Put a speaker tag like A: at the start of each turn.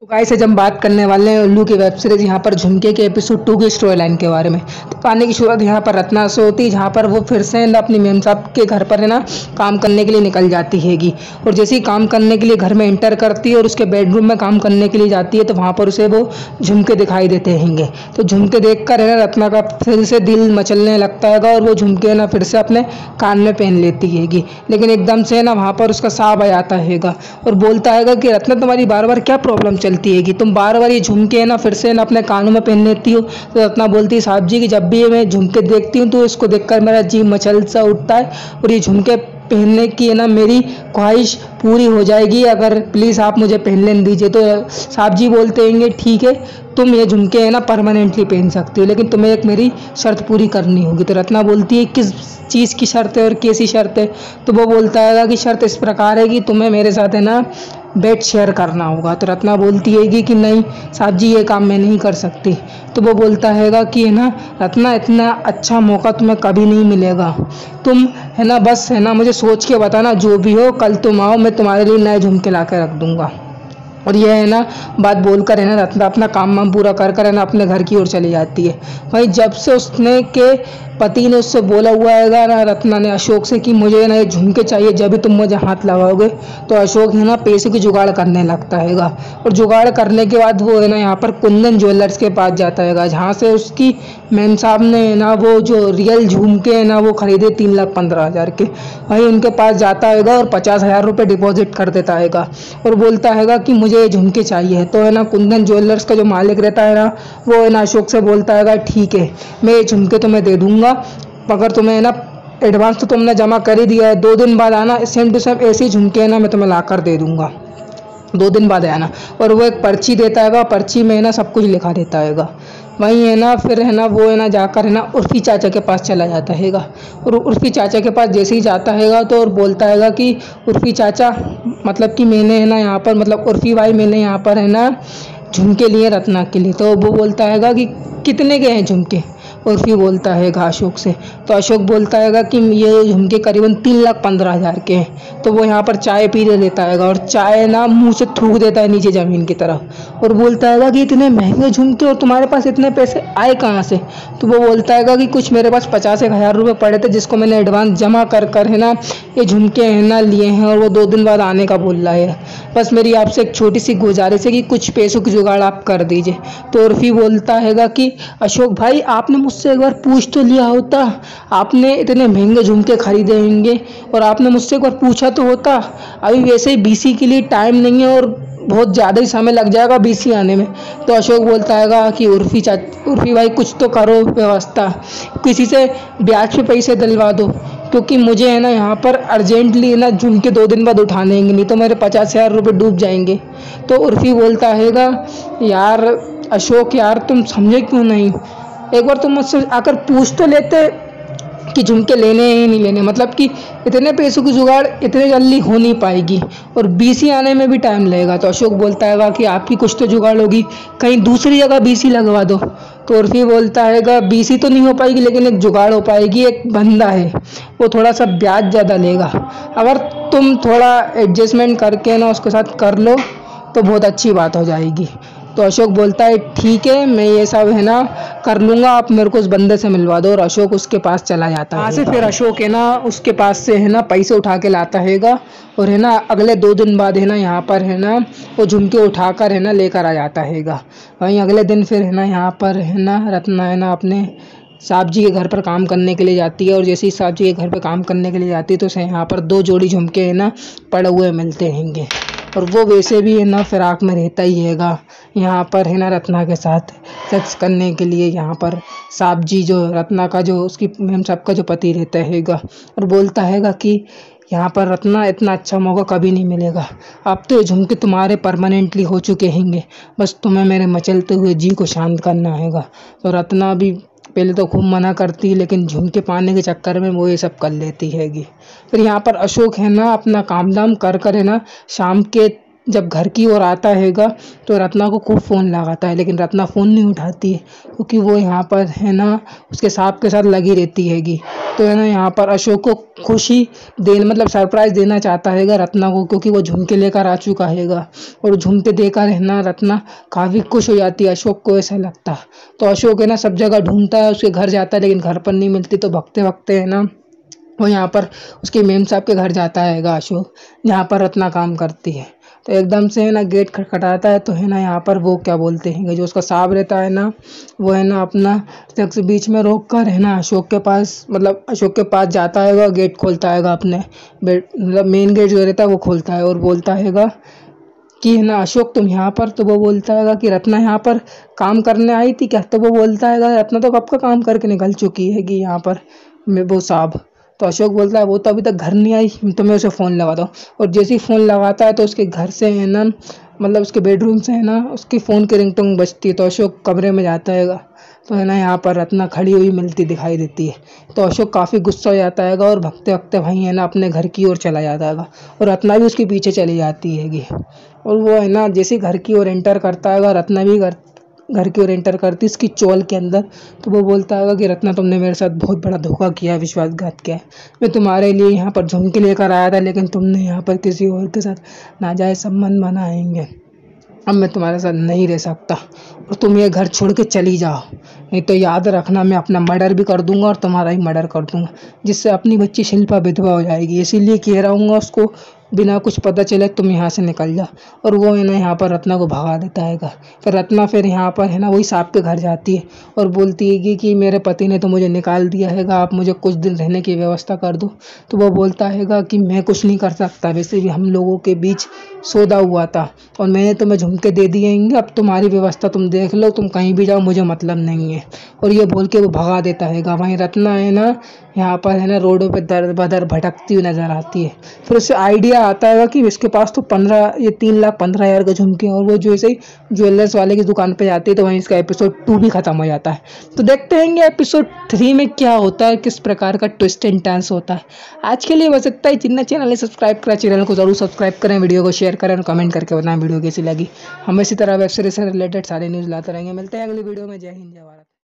A: तो गाइस आज हम बात करने वाले हैं उल्लू की वेब सीरीज यहाँ पर झुमके के एपिसोड 2 की स्टोरी लाइन के बारे में। तो कहानी की शुरुआत यहाँ पर रत्ना से होती है, जहाँ पर वो फिर से ना अपनी मेम साहब के घर पर है ना काम करने के लिए निकल जाती हैगी। और जैसे ही काम करने के लिए घर में एंटर करती है और उसके बेडरूम में काम करने के लिए जाती है, तो वहाँ पर उसे वो झुमके दिखाई देते हैंगे। तो झुमके देख कर है ना रत्ना का फिर से दिल मचलने लगता है और वो झुमके ना फिर से अपने कान में पहन लेती हैगी। लेकिन एकदम से ना वहाँ पर उसका साहब आ जाता हैगा और बोलता हैगा कि रत्ना तुम्हारी बार बार क्या प्रॉब्लम चलती है कि तुम बार बार ये झुमके ना फिर से ना अपने कानों में पहन लेती हो। तो रत्ना बोलती है साहब जी कि जब भी मैं झुमके देखती हूँ तो इसको देखकर मेरा जी मचल सा उठता है और ये झुमके पहनने की है ना मेरी ख्वाहिश पूरी हो जाएगी, अगर प्लीज़ आप मुझे पहन लेने दीजिए। तो साहब जी बोलते हैं ठीक है, तुम ये झुमके है ना परमानेंटली पहन सकती हो, लेकिन तुम्हें एक मेरी शर्त पूरी करनी होगी। तो रत्ना बोलती है किस चीज़ की शर्त है और कैसी शर्त है। तो वो बोलता है कि शर्त इस प्रकार है कि तुम्हें मेरे साथ है ना बेड शेयर करना होगा। तो रत्ना बोलती है कि नहीं साहब जी, ये काम मैं नहीं कर सकती। तो वो बोलता है कि है ना रत्ना, इतना अच्छा मौका तुम्हें कभी नहीं मिलेगा, तुम है ना बस है ना मुझे सोच के बताना, जो भी हो कल तुम आओ, मैं तुम्हारे लिए नए झुमके ला के रख दूंगा। और यह है ना बात बोलकर है ना रत्ना अपना काम वाम पूरा कर कर है ना अपने घर की ओर चली जाती है। वहीं जब से उसने के पति ने उससे बोला हुआ है ना रत्ना ने अशोक से कि मुझे ना ये झुमके चाहिए, जब भी तुम मुझे हाथ लगाओगे, तो अशोक है ना पैसे की जुगाड़ करने लगता हैगा। और जुगाड़ करने के बाद वो है ना यहाँ पर कुंदन ज्वेलर्स के पास जाता हैगा, जहाँ से उसकी मेम साहब ने ना वो जो रियल झुमके हैं ना वो खरीदे 3,15,000 के। वहीं उनके पास जाता हैगा और 50,000 रुपये डिपॉजिट कर देता हैगा और बोलता हैगा कि मुझे ये झुमके चाहिए। तो है ना कुंदन ज्वेलर्स का जो मालिक रहता है ना वो है ना अशोक से बोलता हैगा ठीक है, मैं ये झुमके तुम्हें दे दूंगा, मगर तुम्हें ना एडवांस तो तुमने जमा कर ही दिया है, 2 दिन बाद आना, सेम टू सेम ऐसे ही झुमके है ना मैं तुम्हें ला कर दे दूंगा, 2 दिन बाद आना। और वो एक पर्ची देता हैगा, पर्ची में है ना सब कुछ लिखा देता हैगा। वहीं है ना फिर है ना वो है ना जाकर है ना उर्फी चाचा के पास चला जाता हैगा। और उर्फी चाचा के पास जैसे ही जाता हैगा तो और बोलता हैगा कि उर्फी चाचा, मतलब कि मैंने है ना यहाँ पर, मतलब उर्फी भाई, मैंने यहाँ पर है ना झुमके लिए रत्ना के लिए। तो वो बोलता हैगा कि कितने के हैं झुमके। उर्फी बोलता हैगा अशोक से। तो अशोक बोलता हैगा कि ये झुमके करीबन 3,15,000 के हैं। तो वो यहाँ पर चाय पी लेता हैगा और चाय ना मुंह से थूक देता है नीचे ज़मीन की तरफ और बोलता हैगा कि इतने महंगे झुमके और तुम्हारे पास इतने पैसे आए कहाँ से। तो वो बोलता हैगा कि कुछ मेरे पास 50,000 रुपये पड़े थे, जिसको मैंने एडवांस जमा कर कर है ना ये झुमके है ना लिए हैं, और वो 2 दिन बाद आने का बोल रहा है। बस मेरी आपसे एक छोटी सी गुजारिश है कि कुछ पैसों की जुगाड़ आप कर दीजिए। तो उर्फी बोलता हैगा कि अशोक भाई, आपने मुझसे एक बार पूछ तो लिया होता, आपने इतने महंगे झुमके खरीदे होंगे और आपने मुझसे एक बार पूछा तो होता। अभी वैसे ही बीसी के लिए टाइम नहीं है और बहुत ज़्यादा ही समय लग जाएगा बीसी आने में। तो अशोक बोलता हैगा कि उर्फी भाई कुछ तो करो व्यवस्था, किसी से ब्याज पे पैसे दिलवा दो, क्योंकि मुझे है ना यहाँ पर अर्जेंटली ना झुमके 2 दिन बाद उठाने हैं, नहीं तो मेरे 50,000 रुपये डूब जाएंगे। तो उर्फी बोलता हैगा यार अशोक यार, तुम समझे क्यों नहीं, एक बार तुम मुझसे आकर पूछ तो लेते कि झुमके लेने हैं ही नहीं लेने, मतलब कि इतने पैसों की जुगाड़ इतने जल्दी हो नहीं पाएगी और बीसी आने में भी टाइम लगेगा। तो अशोक बोलता हैगा कि आपकी कुछ तो जुगाड़ होगी, कहीं दूसरी जगह बीसी लगवा दो। तो उर्फी बोलता हैगा बीसी तो नहीं हो पाएगी, लेकिन एक जुगाड़ हो पाएगी, एक बंदा है वो थोड़ा सा ब्याज ज़्यादा लेगा, अगर तुम थोड़ा एडजस्टमेंट करके ना उसके साथ कर लो तो बहुत अच्छी बात हो जाएगी। तो अशोक बोलता है ठीक है, मैं ये सब है ना कर लूँगा, आप मेरे को उस बंदे से मिलवा दो। और अशोक उसके पास चला जाता है। वहाँ से फिर अशोक है ना उसके पास से है ना पैसे उठा के लाता हैगा और है ना अगले 2 दिन बाद है ना यहाँ पर है ना वो झुमके उठाकर है ना लेकर आ जाता हैगा। वहीं अगले दिन फिर है ना यहाँ पर है ना रत्ना है ना अपने साहब जी के घर पर काम करने के लिए जाती है और जैसे ही साहब जी के घर पर काम करने के लिए जाती है तो उसे यहाँ पर 2 जोड़ी झुमके है ना पड़े हुए मिलते हैंगे। और वो वैसे भी है ना फिराक में रहता ही हैगा यहाँ पर है ना रत्ना के साथ सेक्स करने के लिए। यहाँ पर साहब जी जो रत्ना का जो उसकी मेम साहब का जो पति रहता हैगा और बोलता हैगा कि यहाँ पर रत्ना, इतना अच्छा मौका कभी नहीं मिलेगा, अब तो ये झुमके तुम्हारे परमानेंटली हो चुके हैंगे, बस तुम्हें मेरे मचलते हुए जी को शांत करना हैगा। तो रत्ना भी पहले तो खूब मना करती है, लेकिन झुमके पाने के चक्कर में वो ये सब कर लेती हैगी। फिर यहाँ पर अशोक है ना अपना काम धाम कर कर है ना शाम के जब घर की ओर आता हैगा तो रत्ना को खूब फ़ोन लगाता है, लेकिन रत्ना फ़ोन नहीं उठाती है क्योंकि वो यहाँ पर है ना उसके सांप के साथ लगी रहती हैगी। तो है ना यहाँ पर अशोक को खुशी देना मतलब सरप्राइज़ देना चाहता हैगा रत्ना को, क्योंकि वो झुमके लेकर आ चुका हैगा और झुमके देकर है ना रत्ना काफ़ी खुश हो जाती है, अशोक को ऐसा लगता है। तो अशोक है ना सब जगह ढूंढता है, उसके घर जाता है लेकिन घर पर नहीं मिलती। तो भगते भगते है ना वो यहाँ पर उसके मेम साहब के घर जाता हैगा अशोक, जहाँ पर रत्ना काम करती है। तो एकदम से है ना गेट खटखटाता है, तो है ना यहाँ पर वो क्या बोलते हैं जो उसका साहब रहता है ना, वो है ना अपना शख्स बीच में रोक कर है ना अशोक के पास मतलब अशोक के पास जाता हैगा, गेट खोलता हैगा अपने बेड मतलब मेन गेट जो रहता है वो खोलता है और बोलता हैगा कि है ना अशोक तुम यहाँ पर। तो वो बोलता हैगा कि रत्ना यहाँ पर काम करने आई थी क्या? तो वो बोलता हैगा रत्ना तो कब का काम करके निकल चुकी है कि यहाँ पर मैं वो साहब। तो अशोक बोलता है वो तो अभी तक घर नहीं आई, तो मैं उसे फ़ोन लगाता हूँ। और जैसे ही फ़ोन लगाता है तो उसके घर से है ना मतलब उसके बेडरूम से है ना उसकी फ़ोन की रिंगटोन बजती है। तो अशोक कमरे में जाता हैगा, तो है ना यहाँ पर रत्ना खड़ी हुई मिलती दिखाई देती है। तो अशोक काफ़ी गुस्सा हो जाता हैगा और भगते भगते वहीं है ना अपने घर की ओर चला जाता हैगा और रत्ना भी उसके पीछे चली जाती हैगी। और वो है ना जैसे घर की ओर एंटर करता हैगा, रत्ना भी घर की ओर एंटर करती इसकी चोल के अंदर। तो वो बोलता हैगा कि रत्ना तुमने मेरे साथ बहुत बड़ा धोखा किया है, विश्वासघात किया है। मैं तुम्हारे लिए यहाँ पर झुमके लेकर आया था, लेकिन तुमने यहाँ पर किसी और के साथ नाजायज़ संबंध बनाएंगे। अब मैं तुम्हारे साथ नहीं रह सकता और तुम ये घर छोड़ के चली जाओ, नहीं तो याद रखना मैं अपना मर्डर भी कर दूंगा और तुम्हारा ही मर्डर कर दूंगा, जिससे अपनी बच्ची शिल्पा विधवा हो जाएगी। इसीलिए कह रहा हूँ उसको बिना कुछ पता चले तुम यहाँ से निकल जा। और वो है ना यहाँ पर रत्ना को भगा देता हैगा। फिर रत्ना फिर यहाँ पर है ना वही सांप के घर जाती है और बोलती है कि मेरे पति ने तो मुझे निकाल दिया हैगा, आप मुझे कुछ दिन रहने की व्यवस्था कर दो। तो वो बोलता हैगा कि मैं कुछ नहीं कर सकता, वैसे भी हम लोगों के बीच सौदा हुआ था और मैंने तुम्हें झुमके दे दिए होंगे, अब तुम्हारी व्यवस्था तुम देख लो, तुम कहीं भी जाओ मुझे मतलब नहीं है। और ये बोल के वो भगा देता हैगा। वहीं रत्ना है ना यहाँ पर है ना रोडों पे दर बदर भटकती हुई नजर आती है। फिर उससे आइडिया आता है कि इसके पास तो 3,15,000 का झुमके, और वो जो ऐसे ही ज्वेलर्स वाले की दुकान पे जाती है। तो वहीं इसका एपिसोड 2 भी खत्म हो जाता है। तो देखते हैं एपिसोड 3 में क्या होता है, किस प्रकार का ट्विस्ट एंड टर्न्स होता है। आज के लिए बस इतना ही। जितना चैनल है सब्सक्राइब करें, चैनल को जरूर सब्सक्राइब करें, वीडियो को शेयर करें और कमेंट करके बताएं वीडियो कैसी लगी। हम इसी तरह वेब सीरीज से रिलेटेड सारी न्यूज़ लाते रहेंगे। मिलते हैं अगली वीडियो में। जय हिंद, जय भारत।